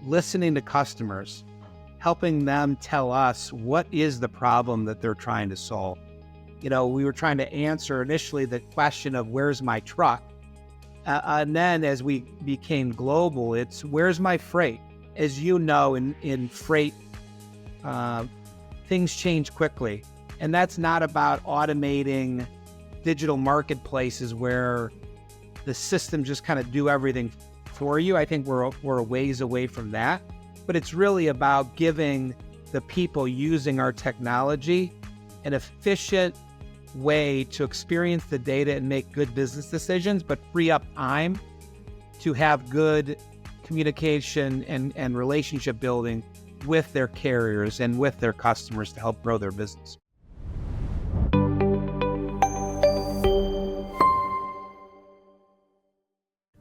listening to customers, helping them tell us what is the problem that they're trying to solve. We were trying to answer initially the question of where's my truck? And then as we became global, it's where's my freight? As you know, in freight, things change quickly. And that's not about automating digital marketplaces where the system just kind of do everything for you. I think we're a ways away from that. But it's really about giving the people using our technology an efficient way to experience the data and make good business decisions, but free up time to have good communication and relationship building with their carriers and with their customers to help grow their business.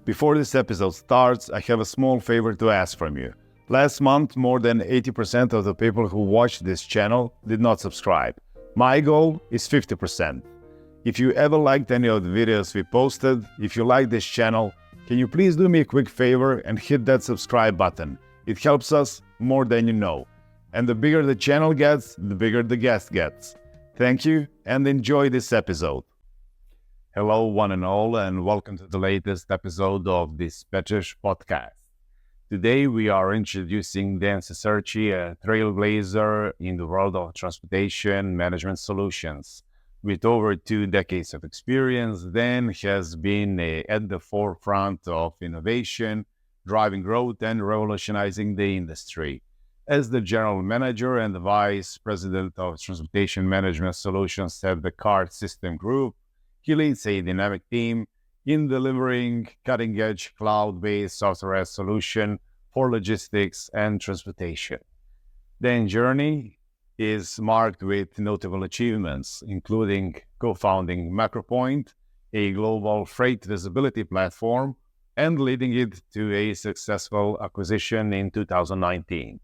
Before this episode starts, I have a small favor to ask from you. Last month, more than 80% of the people who watched this channel did not subscribe. My goal is 50%. If you ever liked any of the videos we posted, if you like this channel, can you please do me a quick favor and hit that subscribe button? It helps us more than you know. And the bigger the channel gets, the bigger the guest gets. Thank you and enjoy this episode. Hello one and all, and welcome to the latest episode of the Cicerchi podcast. Today we are introducing Dan Cicerchi, a trailblazer in the world of transportation management solutions. With over 2 decades of experience, Dan has been at the forefront of innovation, driving growth and revolutionizing the industry. As the general manager and the vice president of transportation management solutions at the Datcar System Group, he leads a dynamic team in delivering cutting-edge cloud-based software solution for logistics and transportation. Dan's journey is marked with notable achievements, including co-founding MacroPoint, a global freight visibility platform, and leading it to a successful acquisition in 2019.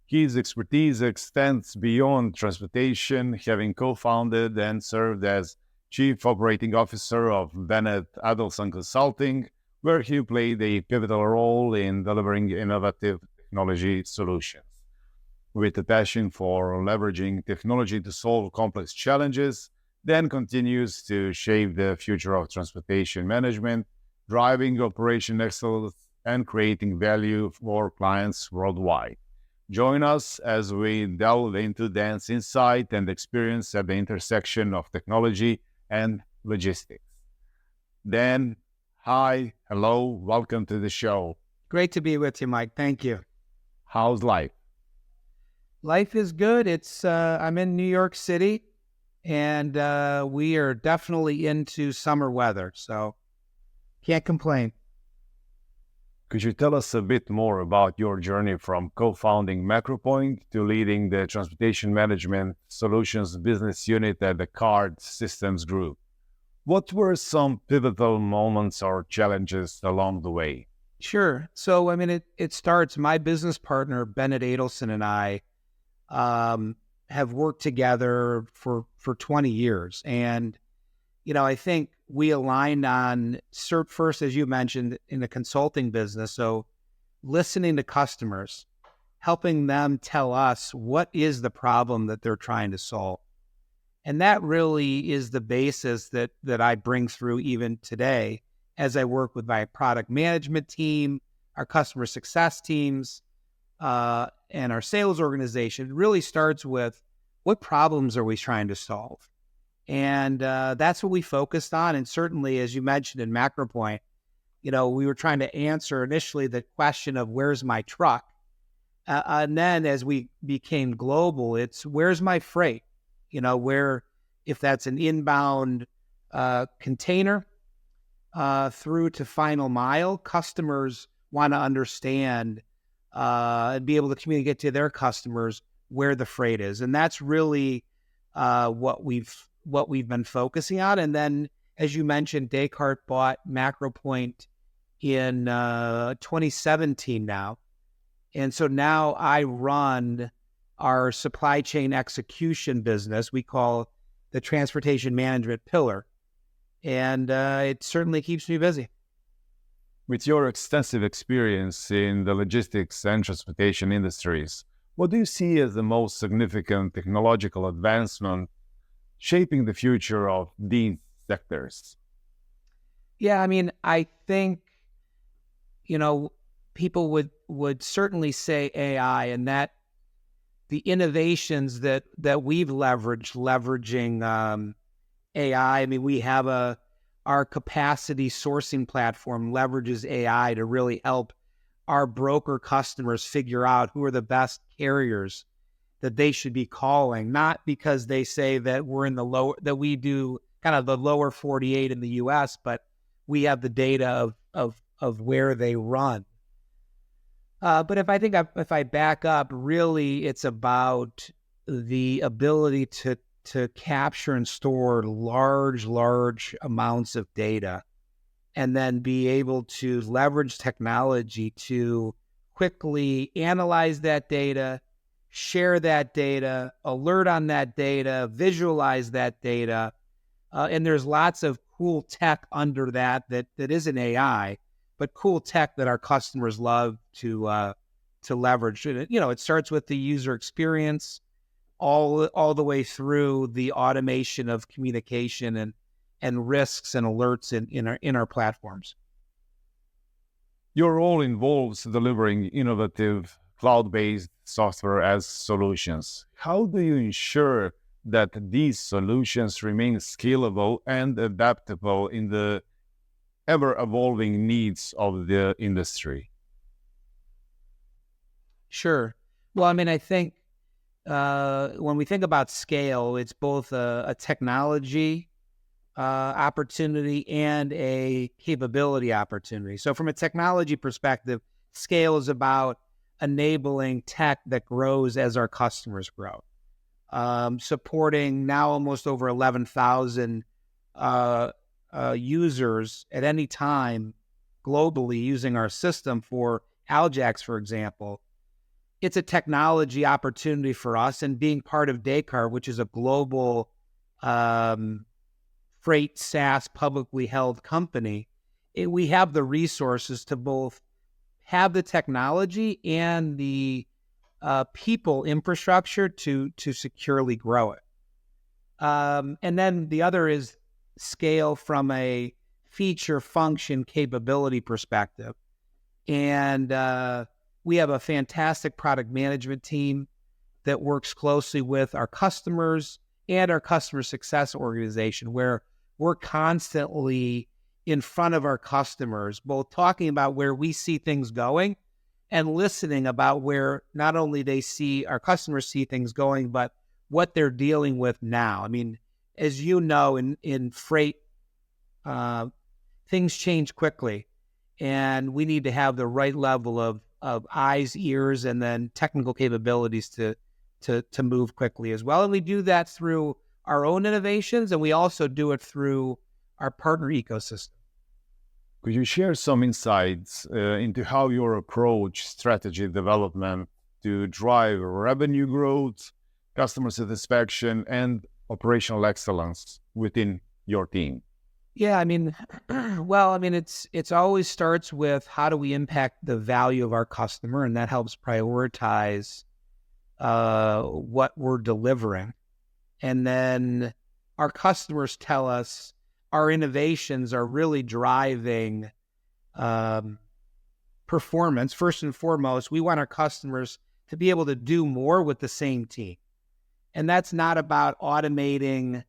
His expertise extends beyond transportation, having co-founded and served as Chief Operating Officer of Bennett Adelson Consulting, where he played a pivotal role in delivering innovative technology solutions. With a passion for leveraging technology to solve complex challenges, Dan continues to shape the future of transportation management, driving operation excellence and creating value for clients worldwide. Join us as we delve into Dan's insight and experience at the intersection of technology and logistics. Dan, hi, hello, welcome to the show. Great to be with you, Mike. Thank you. How's life? Life is good. I'm in New York City, and we are definitely into summer weather, so can't complain. Could you tell us a bit more about your journey from co-founding MacroPoint to leading the Transportation Management Solutions business unit at the Datcar Systems Group? What were some pivotal moments or challenges along the way? Sure. So, it starts, my business partner, Bennett Adelson, and I have worked together for 20 years. And, I think we aligned on first, as you mentioned, in the consulting business. So listening to customers, helping them tell us what is the problem that they're trying to solve. And that really is the basis that I bring through even today as I work with my product management team, our customer success teams, and our sales organization. It really starts with what problems are we trying to solve? And that's what we focused on. And certainly, as you mentioned in MacroPoint, we were trying to answer initially the question of where's my truck? And then as we became global, it's where's my freight? Where, if that's an inbound container through to final mile, customers want to understand and be able to communicate to their customers where the freight is. And that's really what we've been focusing on. And then, as you mentioned, Descartes bought MacroPoint in 2017 now. And so now I run our supply chain execution business. We call the transportation management pillar. And it certainly keeps me busy. With your extensive experience in the logistics and transportation industries, what do you see as the most significant technological advancement shaping the future of these sectors? Yeah, I mean, I think, you know, people would certainly say AI, and that the innovations that we've leveraging AI. I mean, we have our capacity sourcing platform leverages AI to really help our broker customers figure out who are the best carriers that they should be calling, not because they say that we're in the lower, that we do kind of the lower 48 in the US, but we have the data of where they run. But if I back up, really it's about the ability to capture and store large amounts of data, and then be able to leverage technology to quickly analyze that data, share that data, alert on that data, visualize that data. And there's lots of cool tech under that isn't AI, but cool tech that our customers love to leverage. It starts with the user experience, all the way through the automation of communication and risks and alerts in our platforms. Your role involves delivering innovative cloud-based software as solutions. How do you ensure that these solutions remain scalable and adaptable in the ever-evolving needs of the industry? Sure. Well, I mean, I think when we think about scale, it's both a technology opportunity and a capability opportunity. So from a technology perspective, scale is about enabling tech that grows as our customers grow. Supporting now almost over 11,000 users at any time globally using our system for Aljax, for example. It's a technology opportunity for us, and being part of Datcar, which is a global freight SaaS publicly held company, we have the resources to both have the technology and the people infrastructure to securely grow it. And then the other is scale from a feature function capability perspective. And we have a fantastic product management team that works closely with our customers and our customer success organization, where we're constantly in front of our customers, both talking about where we see things going and listening about where not only our customers see things going, but what they're dealing with now. I mean, as you know, in freight, things change quickly, and we need to have the right level of eyes, ears, and then technical capabilities to move quickly as well. And we do that through our own innovations, and we also do it through our partner ecosystem. Could you share some insights into how you approach strategy development to drive revenue growth, customer satisfaction, and operational excellence within your team? Yeah, I mean, it's always starts with how do we impact the value of our customer, and that helps prioritize what we're delivering. And then our customers tell us our innovations are really driving performance. First and foremost, we want our customers to be able to do more with the same team. And that's not about automating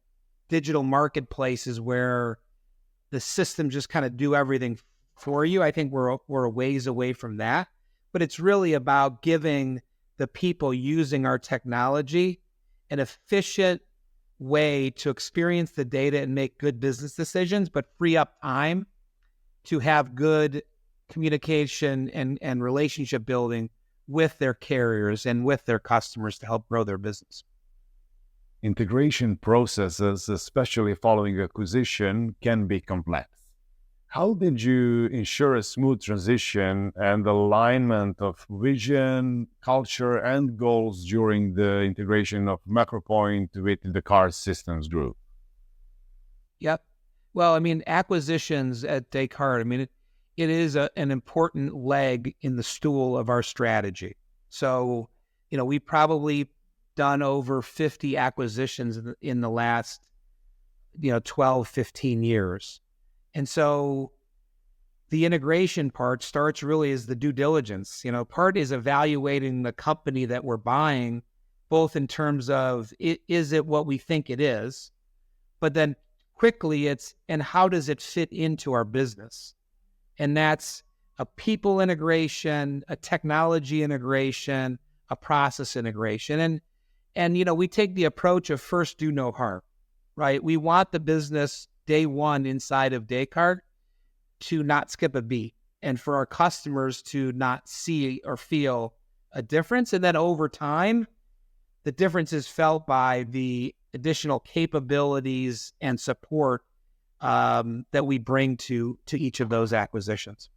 digital marketplaces where the system just kind of do everything for you. I think we're a ways away from that. But it's really about giving the people using our technology an efficient way to experience the data and make good business decisions, but free up time to have good communication and relationship building with their carriers and with their customers to help grow their business. Integration processes, especially following acquisition, can be complex. How did you ensure a smooth transition and alignment of vision, culture, and goals during the integration of MacroPoint with the Descartes Systems Group? Yep. Well, I mean, acquisitions at Descartes, I mean, it is an important leg in the stool of our strategy. So, we've probably done over 50 acquisitions in the last, 12, 15 years. And so the integration part starts really as the due diligence. Part is evaluating the company that we're buying, both in terms of, is it what we think it is? But then quickly and how does it fit into our business? And that's a people integration, a technology integration, a process integration. And we take the approach of first do no harm, right? We want the business day one inside of Datcar to not skip a beat, and for our customers to not see or feel a difference. And then over time, the difference is felt by the additional capabilities and support that we bring to each of those acquisitions.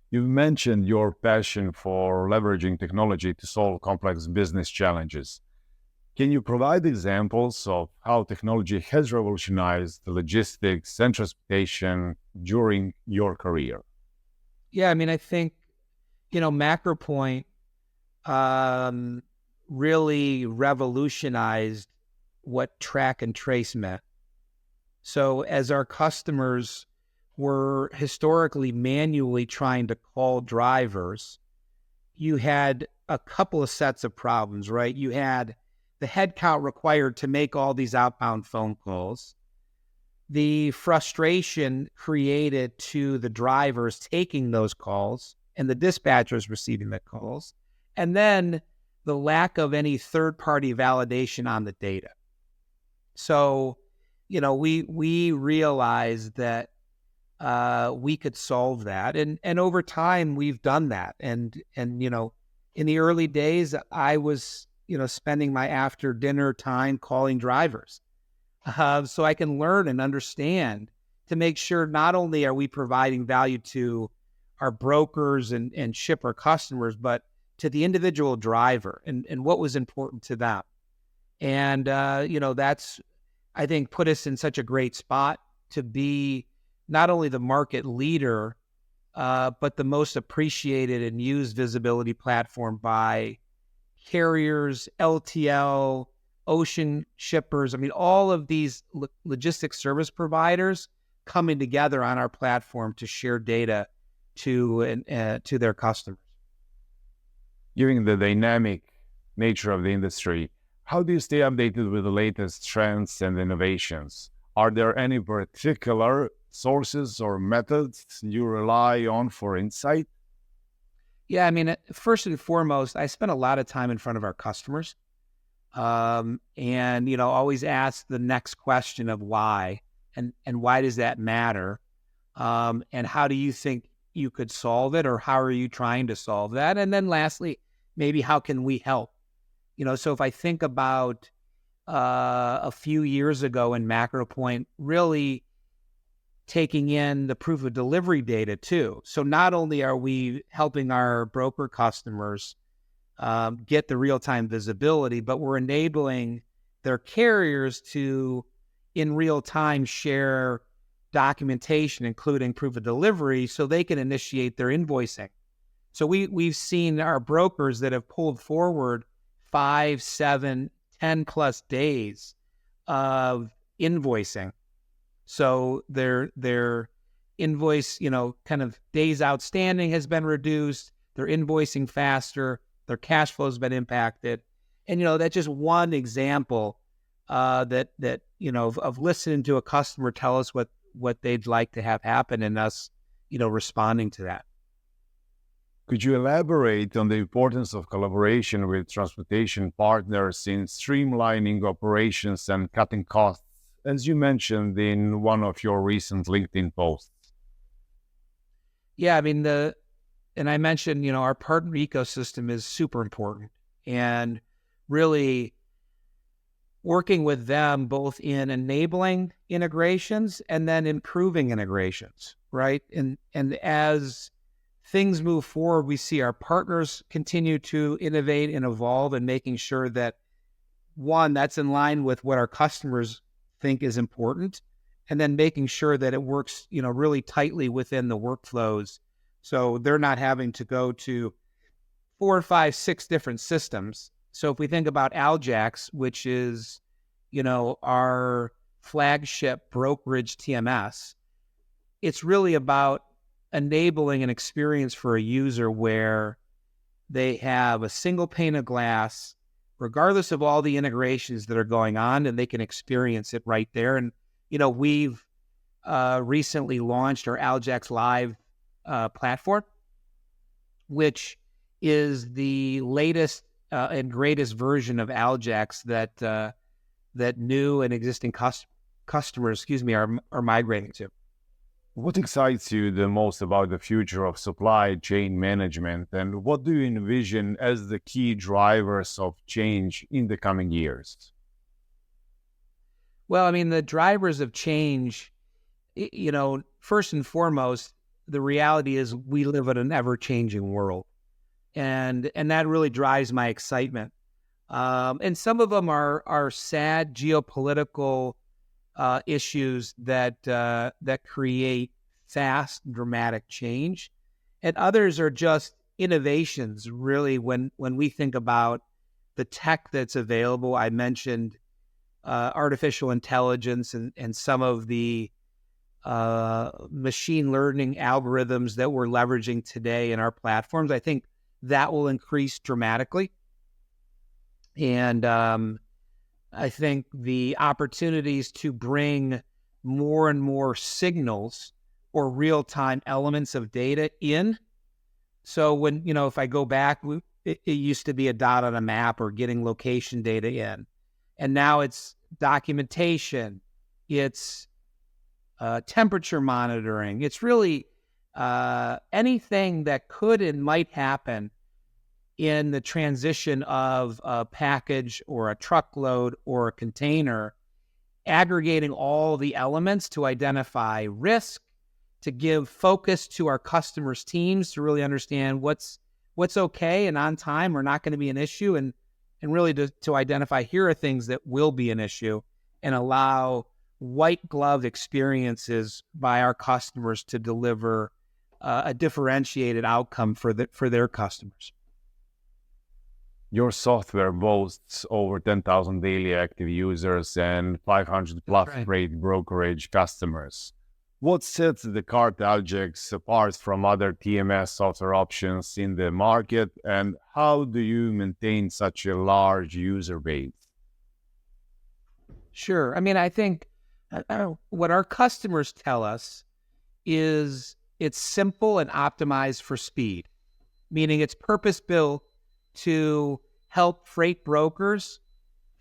You've mentioned your passion for leveraging technology to solve complex business challenges. Can you provide examples of how technology has revolutionized the logistics and transportation during your career? Yeah, I think, MacroPoint really revolutionized what track and trace meant. So as our customers were historically manually trying to call drivers, you had a couple of sets of problems, right? You had the headcount required to make all these outbound phone calls, the frustration created to the drivers taking those calls and the dispatchers receiving the calls, and then the lack of any third-party validation on the data. So, we realized that we could solve that. And over time, we've done that. And in the early days, I was, spending my after dinner time calling drivers so I can learn and understand to make sure not only are we providing value to our brokers and shipper customers, but to the individual driver and what was important to them. And, that's, I think, put us in such a great spot to be not only the market leader, but the most appreciated and used visibility platform by carriers, LTL, ocean shippers. All of these logistics service providers coming together on our platform to share data to their customers. Given the dynamic nature of the industry, how do you stay updated with the latest trends and innovations? Are there any particular sources or methods you rely on for insight? Yeah, first and foremost, I spend a lot of time in front of our customers, and always ask the next question of why, and why does that matter, and how do you think you could solve it, or how are you trying to solve that, and then lastly, maybe how can we help? So if I think about a few years ago in MacroPoint, really taking in the proof of delivery data too. So not only are we helping our broker customers get the real-time visibility, but we're enabling their carriers to, in real time, share documentation, including proof of delivery, so they can initiate their invoicing. So we've seen our brokers that have pulled forward 5, 7, 10 plus days of invoicing. So their invoice, kind of days outstanding has been reduced. They're invoicing faster. Their cash flow has been impacted. And, that's just one example of listening to a customer tell us what they'd like to have happen and us, responding to that. Could you elaborate on the importance of collaboration with transportation partners in streamlining operations and cutting costs, as you mentioned in one of your recent LinkedIn posts? Yeah, and I mentioned, our partner ecosystem is super important, and really working with them both in enabling integrations and then improving integrations, right? And as things move forward, we see our partners continue to innovate and evolve, and making sure that, one, that's in line with what our customers think is important, and then making sure that it works, really tightly within the workflows. So they're not having to go to 4, 5, 6 different systems. So if we think about Aljax, which is, our flagship brokerage TMS, it's really about enabling an experience for a user where they have a single pane of glass, regardless of all the integrations that are going on, and they can experience it right there. And, we've recently launched our Aljax Live platform, which is the latest and greatest version of Aljax that new and existing customers, are migrating to. What excites you the most about the future of supply chain management, and what do you envision as the key drivers of change in the coming years? Well, the drivers of change, first and foremost, the reality is we live in an ever-changing world, and that really drives my excitement. And some of them are sad geopolitical issues that create fast, dramatic change, and others are just innovations. Really, when we think about the tech that's available, I mentioned artificial intelligence and some of the machine learning algorithms that we're leveraging today in our platforms. I think that will increase dramatically, and I think the opportunities to bring more and more signals or real-time elements of data in. So when, if I go back, it used to be a dot on a map or getting location data in. And now it's documentation, it's temperature monitoring. It's really anything that could and might happen in the transition of a package or a truckload or a container, aggregating all the elements to identify risk, to give focus to our customers' teams to really understand what's okay and on time or not going to be an issue, and really to identify here are things that will be an issue, and allow white glove experiences by our customers to deliver a differentiated outcome for their customers. Your software boasts over 10,000 daily active users and 500 plus freight brokerage customers. What sets Descartes Aljax apart from other TMS software options in the market, and how do you maintain such a large user base? Sure. I think what our customers tell us is it's simple and optimized for speed, meaning it's purpose-built to help freight brokers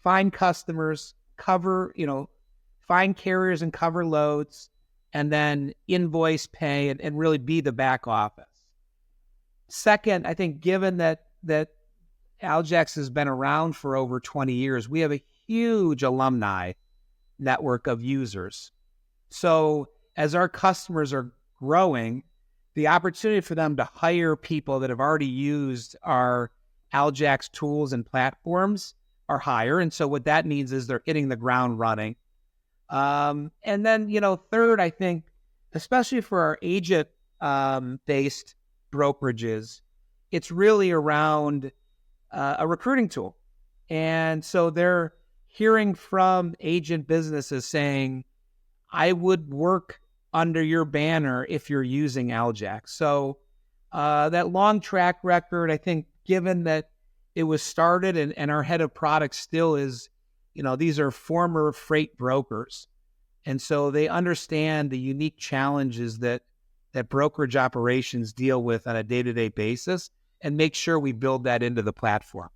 find customers, find carriers and cover loads, and then invoice, pay, and really be the back office. Second, I think given that Aljax has been around for over 20 years, we have a huge alumni network of users. So as our customers are growing, the opportunity for them to hire people that have already used our Aljax tools and platforms are higher. And so what that means is they're hitting the ground running. And then, third, I think, especially for our agent based brokerages, it's really around a recruiting tool. And so they're hearing from agent businesses saying, I would work under your banner if you're using Aljax. So that long track record, I think, given that it was started and our head of product still is, these are former freight brokers. And so they understand the unique challenges that brokerage operations deal with on a day-to-day basis, and make sure we build that into the platform.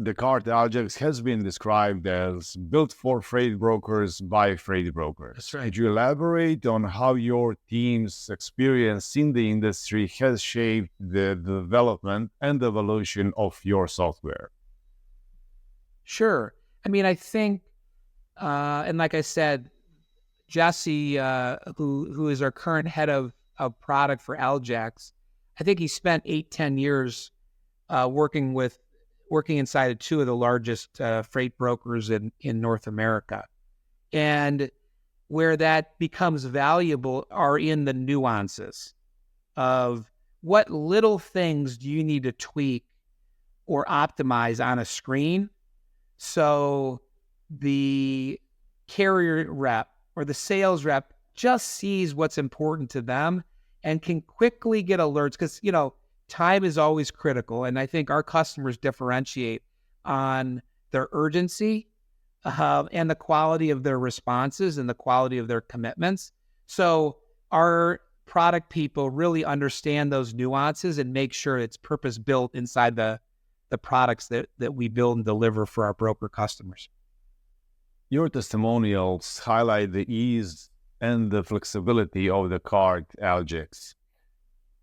Descartes Aljax has been described as built for freight brokers by freight brokers. That's right. Could you elaborate on how your team's experience in the industry has shaped the development and evolution of your software? Sure. I think, and like I said, Jesse, who is our current head of product for Aljax, I think he spent 8-10 years working inside of two of the largest freight brokers in North America. And where that becomes valuable are in the nuances of what little things do you need to tweak or optimize on a screen so the carrier rep or the sales rep just sees what's important to them and can quickly get alerts. Because, time is always critical. And I think our customers differentiate on their urgency and the quality of their responses and the quality of their commitments. So our product people really understand those nuances and make sure it's purpose built inside the products that we build and deliver for our broker customers. Your testimonials highlight the ease and the flexibility of the cart Algex.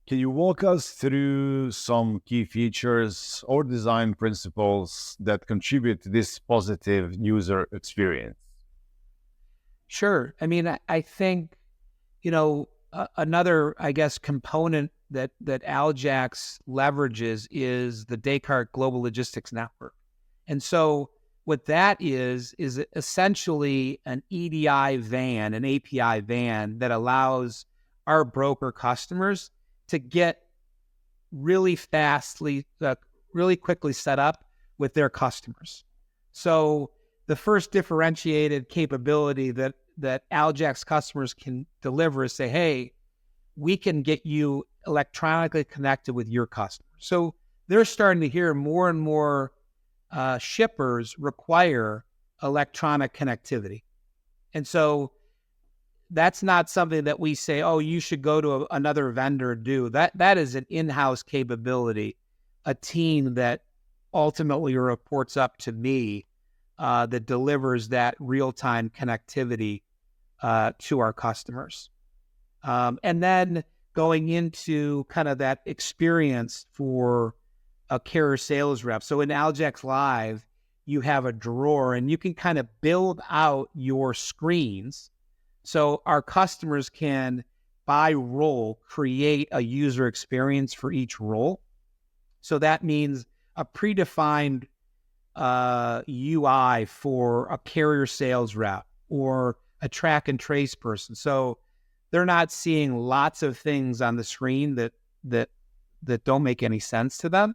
Can you walk us through some key features or design principles that contribute to this positive user experience? Sure. I mean, I think, another, I guess, component that Algex leverages is the Descartes Global Logistics Network. And so what that is essentially an EDI van, an API van that allows our broker customers to get really quickly set up with their customers. So the first differentiated capability that Algex customers can deliver is say, hey, we can get you electronically connected with your customers. So they're starting to hear more and more shippers require electronic connectivity. And so that's not something that we say, oh, you should go to another vendor do. That is an in-house capability, a team that ultimately reports up to me that delivers that real-time connectivity to our customers. And then going into kind of that experience for a carrier sales rep. So in Algex Live, you have a drawer and you can kind of build out your screens. So our customers can, by role, create a user experience for each role. So that means a predefined UI for a carrier sales rep or a track and trace person. So they're not seeing lots of things on the screen that don't make any sense to them.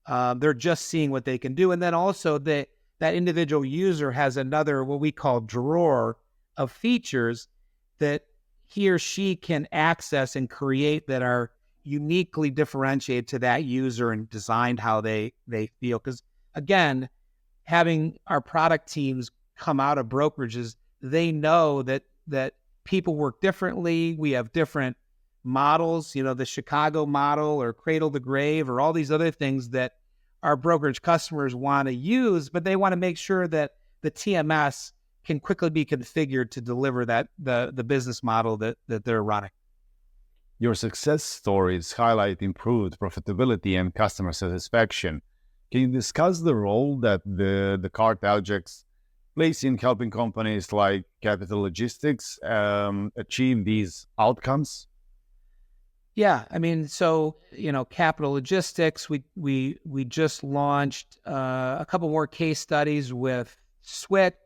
They're just seeing what they can do. And then also that individual user has another, what we call drawer of features that he or she can access and create that are uniquely differentiated to that user and designed how they feel. Because again, having our product teams come out of brokerages, they know that people work differently. We have different models, the Chicago model or cradle to grave or all these other things that our brokerage customers want to use, but they want to make sure that the TMS can quickly be configured to deliver that the business model that they're running. Your success stories highlight improved profitability and customer satisfaction. Can you discuss the role that the cart Algex plays in helping companies like Capital Logistics achieve these outcomes? Yeah, I mean, so Capital Logistics, we just launched a couple more case studies with Swick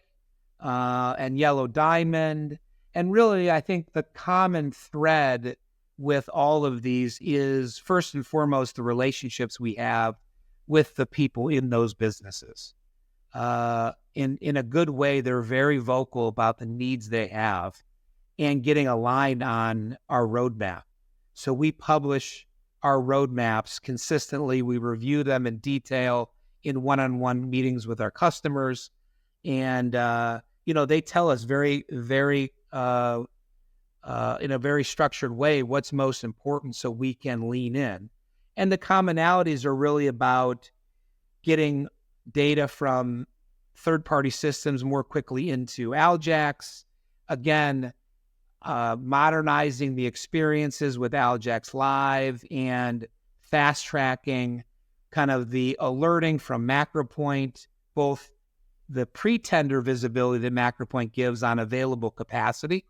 and Yellow Diamond, and really, I think the common thread with all of these is first and foremost the relationships we have with the people in those businesses. In a good way, they're very vocal about the needs they have and getting aligned on our roadmap. So we publish our roadmaps consistently. We review them in detail in one-on-one meetings with our customers. And, they tell us very, very, in a very structured way, what's most important so we can lean in. And the commonalities are really about getting data from third-party systems more quickly into Algex. Again, modernizing the experiences with Algex Live and fast-tracking kind of the alerting from MacroPoint, both the pre-tender visibility that MacroPoint gives on available capacity.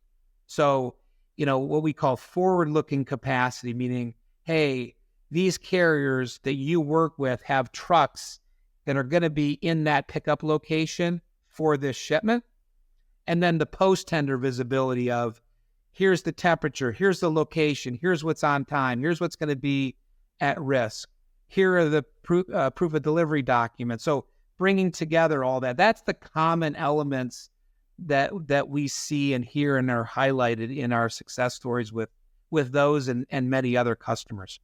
So, what we call forward-looking capacity, meaning, hey, these carriers that you work with have trucks that are going to be in that pickup location for this shipment. And then the post-tender visibility of here's the temperature, here's the location, here's what's on time, here's what's going to be at risk. Here are the proof of delivery documents. So bringing together all that, that's the common elements that we see and hear and are highlighted in our success stories with those and many other customers.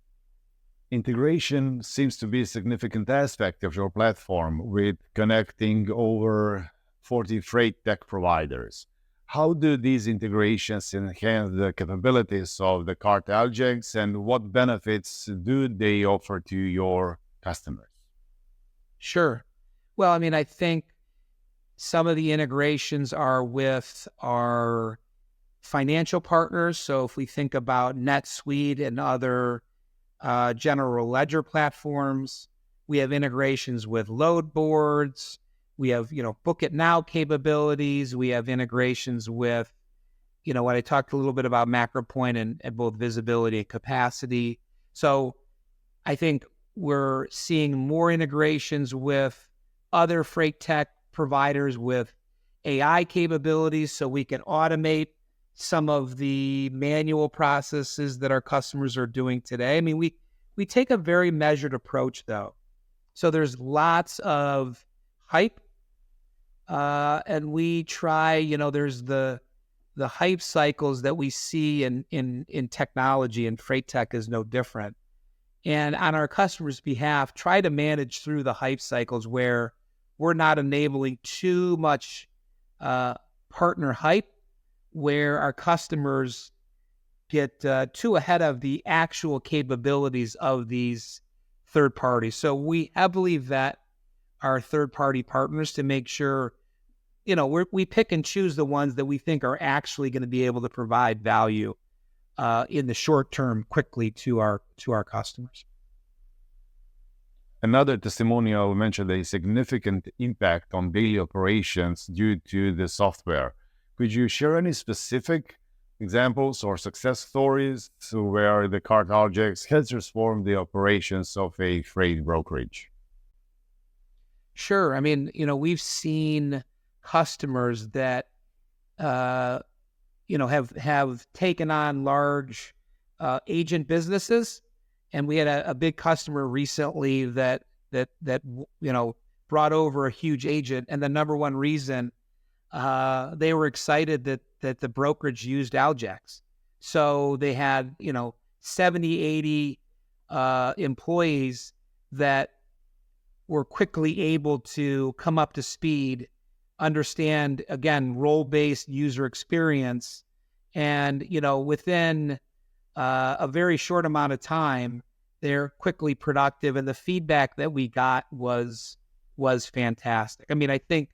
Integration seems to be a significant aspect of your platform with connecting over 40 freight tech providers. How do these integrations enhance the capabilities of the cart Algex, and what benefits do they offer to your customers? Sure. Well, I mean, I think some of the integrations are with our financial partners. So if we think about NetSuite and other general ledger platforms, we have integrations with load boards. We have, book it now capabilities. We have integrations with, what I talked a little bit about MacroPoint and both visibility and capacity. So I think we're seeing more integrations with other freight tech providers with AI capabilities so we can automate some of the manual processes that our customers are doing today. I mean, we take a very measured approach, though. So there's lots of hype, and we try, there's the hype cycles that we see in technology, and freight tech is no different. And on our customers' behalf, try to manage through the hype cycles where we're not enabling too much partner hype, where our customers get too ahead of the actual capabilities of these third parties. So we heavily vet our third-party partners to make sure, we pick and choose the ones that we think are actually going to be able to provide value in the short term quickly to our customers. Another testimonial mentioned a significant impact on daily operations due to the software. Could you share any specific examples or success stories where the cart Algex has transformed the operations of a freight brokerage? Sure. I mean, we've seen customers that, have taken on large agent businesses. And we had a big customer recently that brought over a huge agent. And the number one reason they were excited that the brokerage used Algex. So they had, 70, 80 employees that were quickly able to come up to speed, understand, again, role-based user experience. And, within a very short amount of time, they're quickly productive. And the feedback that we got was fantastic. I mean, I think,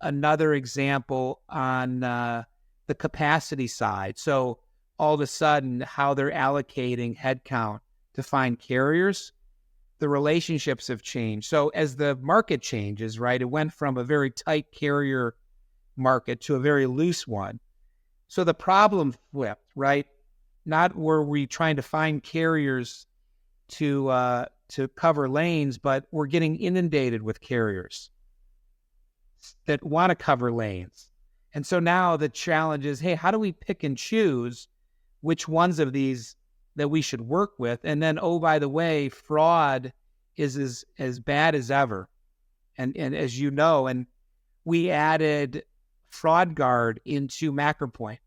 another example on the capacity side. So all of a sudden, how they're allocating headcount to find carriers, the relationships have changed. So as the market changes, right, it went from a very tight carrier market to a very loose one. So the problem flipped, right? Not were we trying to find carriers to cover lanes, but we're getting inundated with carriers that want to cover lanes. And so now the challenge is, hey, how do we pick and choose which ones of these that we should work with? And then, oh, by the way, fraud is as bad as ever. And as you know, and we added Fraud Guard into MacroPoint,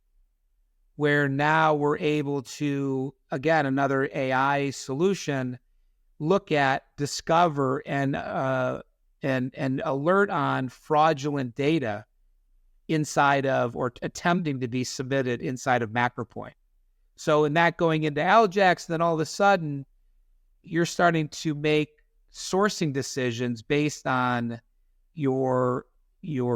where now we're able to, again, another AI solution, look at, discover, and alert on fraudulent data inside of, or attempting to be submitted inside of MacroPoint. So in that going into Algex, then all of a sudden, you're starting to make sourcing decisions based on your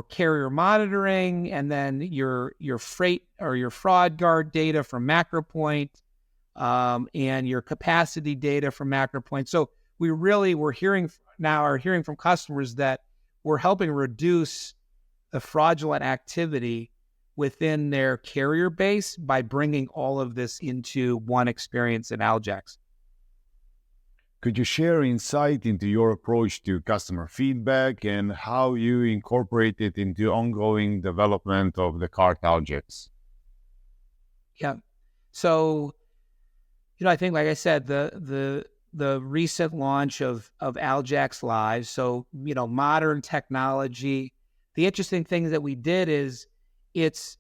carrier monitoring, and then your freight or your Fraud Guard data from MacroPoint, and your capacity data from MacroPoint. So we're hearing from customers that we're helping reduce the fraudulent activity within their carrier base by bringing all of this into one experience in Algex. Could you share insight into your approach to customer feedback and how you incorporate it into ongoing development of the cart objects? Yeah. So, I think, like I said, the recent launch of Aljax Live, so, modern technology. The interesting thing that we did is it's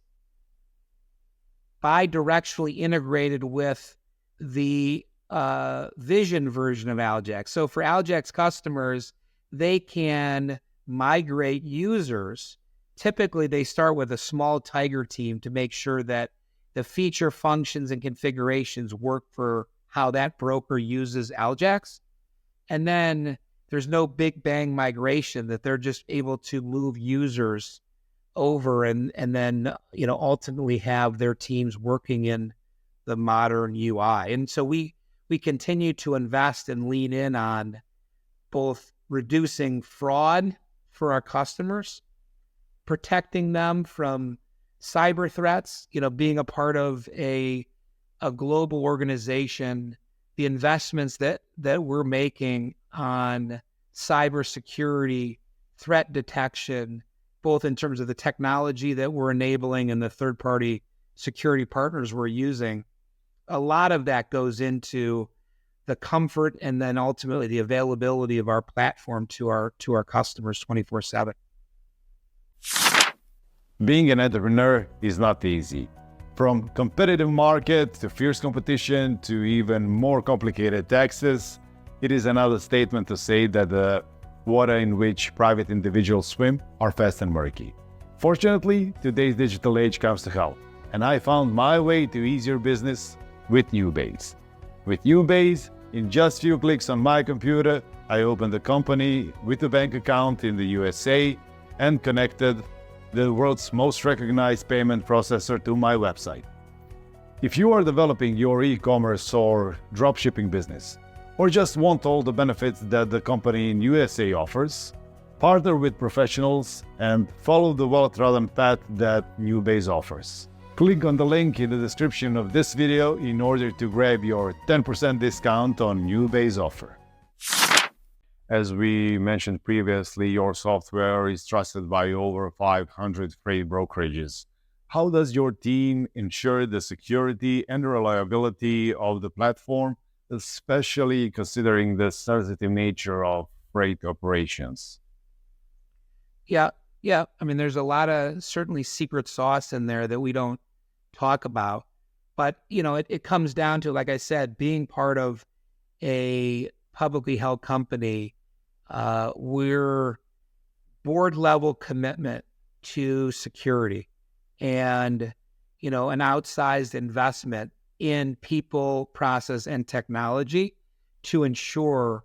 bi-directionally integrated with the Vision version of Aljax. So for Aljax customers, they can migrate users. Typically, they start with a small Tiger team to make sure that the feature functions and configurations work for how that broker uses Aljax. And then there's no big bang migration, that they're just able to move users over and then, ultimately have their teams working in the modern UI. And so we continue to invest and lean in on both reducing fraud for our customers, protecting them from cyber threats, being a part of a global organization, the investments that we're making on cybersecurity, threat detection, both in terms of the technology that we're enabling and the third-party security partners we're using. A lot of that goes into the comfort and then ultimately the availability of our platform to our customers 24/7. Being an entrepreneur is not easy. From competitive market to fierce competition to even more complicated taxes, it is another statement to say that the water in which private individuals swim are fast and murky. Fortunately, today's digital age comes to help, and I found my way to easier business with Ubase. With Ubase, in just few clicks on my computer, I opened a company with a bank account in the USA and connected the world's most recognized payment processor to my website. If you are developing your e-commerce or dropshipping business, or just want all the benefits that the company in USA offers, partner with professionals and follow the well-trodden path that Ubase offers. Click on the link in the description of this video in order to grab your 10% discount on Ubase offer. As we mentioned previously, your software is trusted by over 500 freight brokerages. How does your team ensure the security and reliability of the platform, especially considering the sensitive nature of freight operations? Yeah. I mean, there's a lot of certainly secret sauce in there that we don't talk about. But, it comes down to, like I said, being part of a publicly held company. We're board level commitment to security and, an outsized investment in people, process, and technology to ensure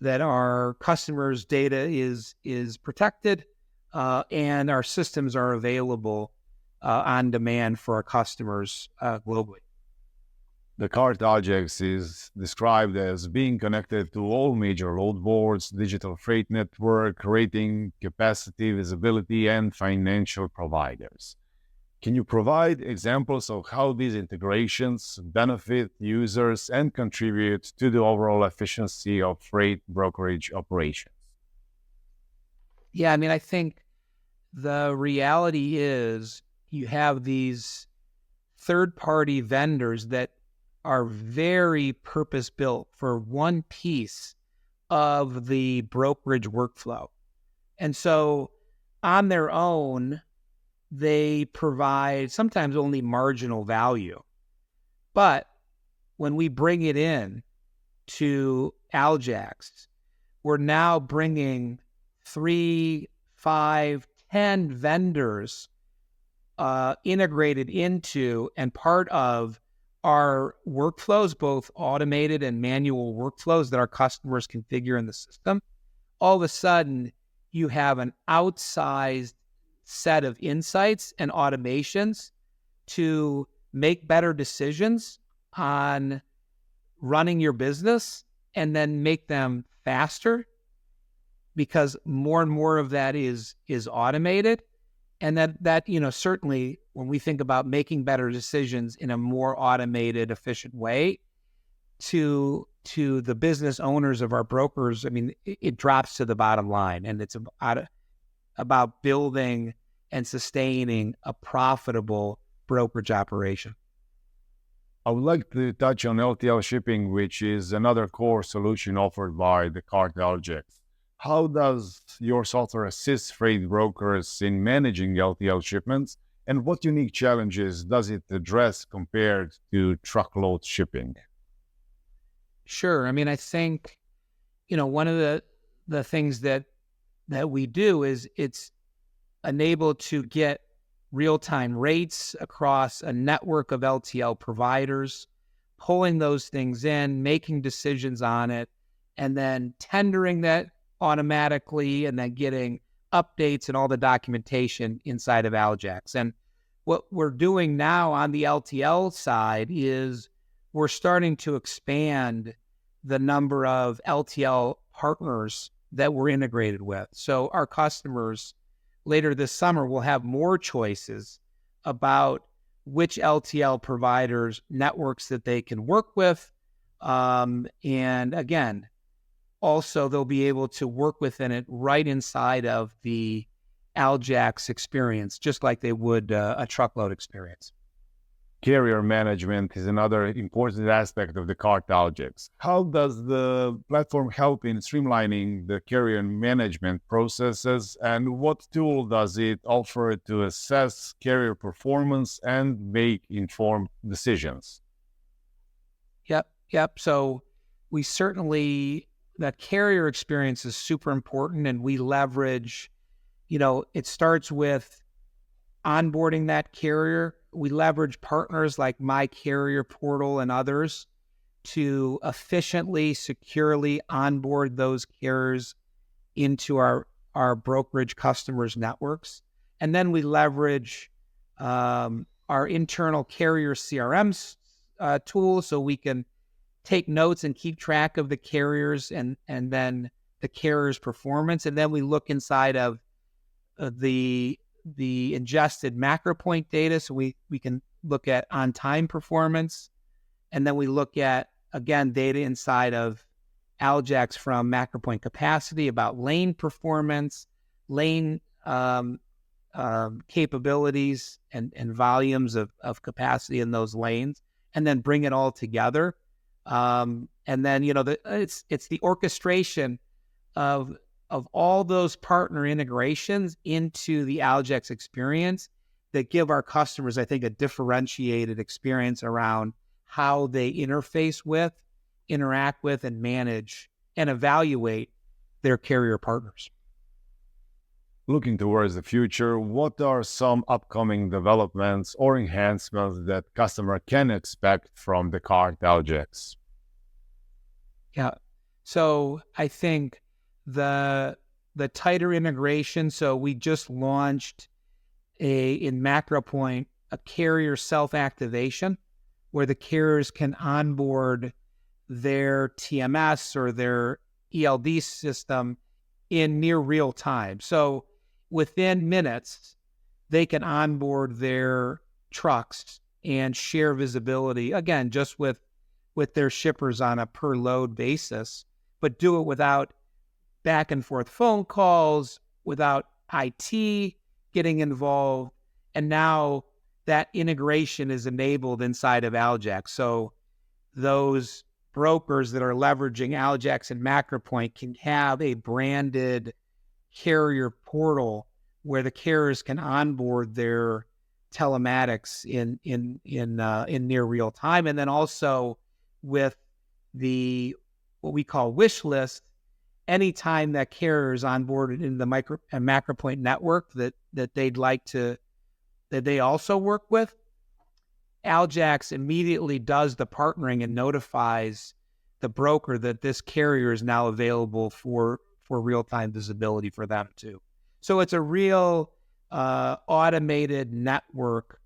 that our customers' data is protected and our systems are available on demand for our customers globally. The cart objects is described as being connected to all major load boards, digital freight network, rating, capacity, visibility, and financial providers. Can you provide examples of how these integrations benefit users and contribute to the overall efficiency of freight brokerage operations? Yeah, I mean, I think the reality is you have these third-party vendors that are very purpose-built for one piece of the brokerage workflow. And so on their own, they provide sometimes only marginal value. But when we bring it in to Aljax, we're now bringing 3, 5, 10 vendors integrated into and part of our workflows, both automated and manual workflows that our customers configure in the system. All of a sudden, you have an outsized set of insights and automations to make better decisions on running your business and then make them faster, because more and more of that is automated. And that certainly when we think about making better decisions in a more automated, efficient way, to the business owners of our brokers, I mean, it drops to the bottom line, and it's about building and sustaining a profitable brokerage operation. I would like to touch on LTL shipping, which is another core solution offered by Descartes Algex. How does your software assist freight brokers in managing LTL shipments, and what unique challenges does it address compared to truckload shipping? Sure. I mean, I think, one of the things that we do is it's enabled to get real-time rates across a network of LTL providers, pulling those things in, making decisions on it, and then tendering that automatically, and then getting updates and all the documentation inside of Algex. And what we're doing now on the LTL side is we're starting to expand the number of LTL partners that we're integrated with. So our customers later this summer will have more choices about which LTL providers, networks that they can work with. And again, also they'll be able to work within it right inside of the Algex experience, just like they would a truckload experience. Carrier management is another important aspect of Descartes Algex. How does the platform help in streamlining the carrier management processes, and what tool does it offer to assess carrier performance and make informed decisions? Yep. So we certainly, that carrier experience is super important, and we leverage, it starts with onboarding that carrier. We leverage partners like MyCER portal and others to efficiently, securely onboard those carriers into our brokerage customers' networks. And then we leverage our internal carrier CRM tool, so we can take notes and keep track of the carriers and then the carrier's performance. And then we look inside of the ingested MacroPoint data, so we can look at on-time performance. And then we look at, again, data inside of Algex from MacroPoint capacity about lane performance, lane capabilities, and volumes of capacity in those lanes, and then bring it all together. And then, it's the orchestration of all those partner integrations into the Algex experience that give our customers, I think, a differentiated experience around how they interface with, interact with, and manage and evaluate their carrier partners. Looking towards the future, what are some upcoming developments or enhancements that customer can expect from Descartes Algex? Yeah. So I think the tighter integration. So we just launched in MacroPoint a carrier self-activation where the carriers can onboard their TMS or their ELD system in near real time. So within minutes, they can onboard their trucks and share visibility, again, just with their shippers on a per load basis, but do it without back and forth phone calls, without IT getting involved. And now that integration is enabled inside of Algex. So those brokers that are leveraging Algex and MacroPoint can have a branded carrier portal where the carriers can onboard their telematics in near real time. And then also with what we call wish list, anytime that carrier is onboarded in the MacroPoint network that they'd like to, that they also work with, Algex immediately does the partnering and notifies the broker that this carrier is now available for real-time visibility for them too. So it's a real automated network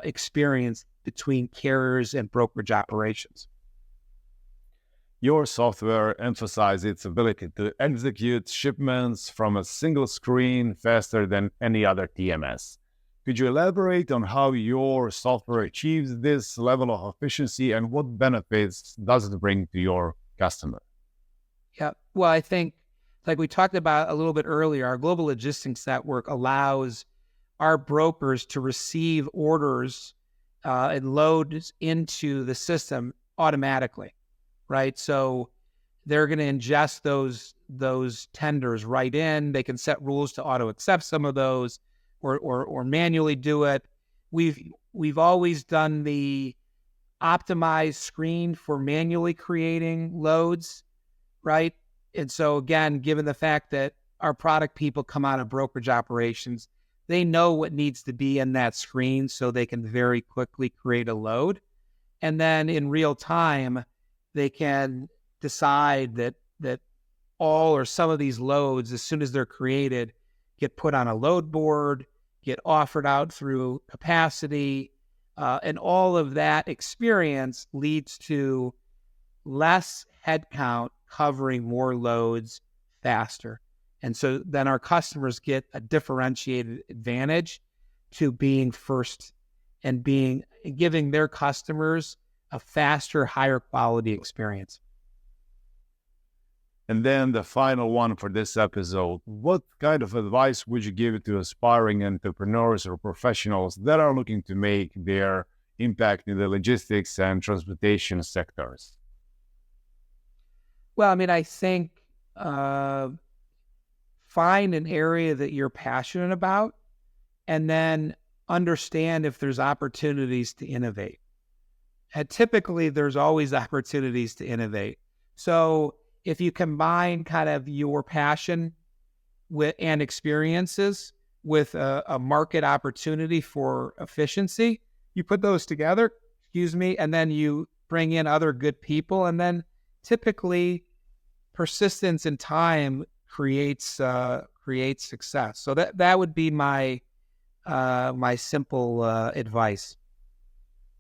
experience between carriers and brokerage operations. Your software emphasizes its ability to execute shipments from a single screen faster than any other TMS. Could you elaborate on how your software achieves this level of efficiency and what benefits does it bring to your customer? Yeah. Well, I think, like we talked about a little bit earlier, our global logistics network allows our brokers to receive orders and loads into the system automatically, right? So they're going to ingest those tenders right in. They can set rules to auto accept some of those, or manually do it. We've always done the optimized screen for manually creating loads, right? And so again, given the fact that our product people come out of brokerage operations, they know what needs to be in that screen so they can very quickly create a load. And then in real time, they can decide that all or some of these loads, as soon as they're created, get put on a load board, get offered out through capacity, and all of that experience leads to less headcount covering more loads faster. And so then our customers get a differentiated advantage to being first and giving their customers a faster, higher quality experience. And then the final one for this episode, what kind of advice would you give to aspiring entrepreneurs or professionals that are looking to make their impact in the logistics and transportation sectors? Well, I mean, I think find an area that you're passionate about and then understand if there's opportunities to innovate. And typically, there's always opportunities to innovate. So if you combine kind of your passion and experiences with a market opportunity for efficiency, you put those together, and then you bring in other good people, and then typically persistence and time creates success. So that would be my simple advice.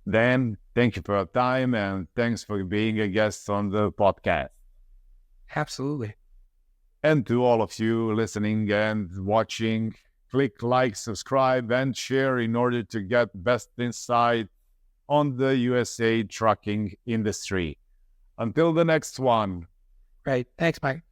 Dan, thank you for your time and thanks for being a guest on the podcast. Absolutely. And to all of you listening and watching, click like, subscribe, and share in order to get best insight on the USA trucking industry. Until the next one. Great. Thanks, Mike.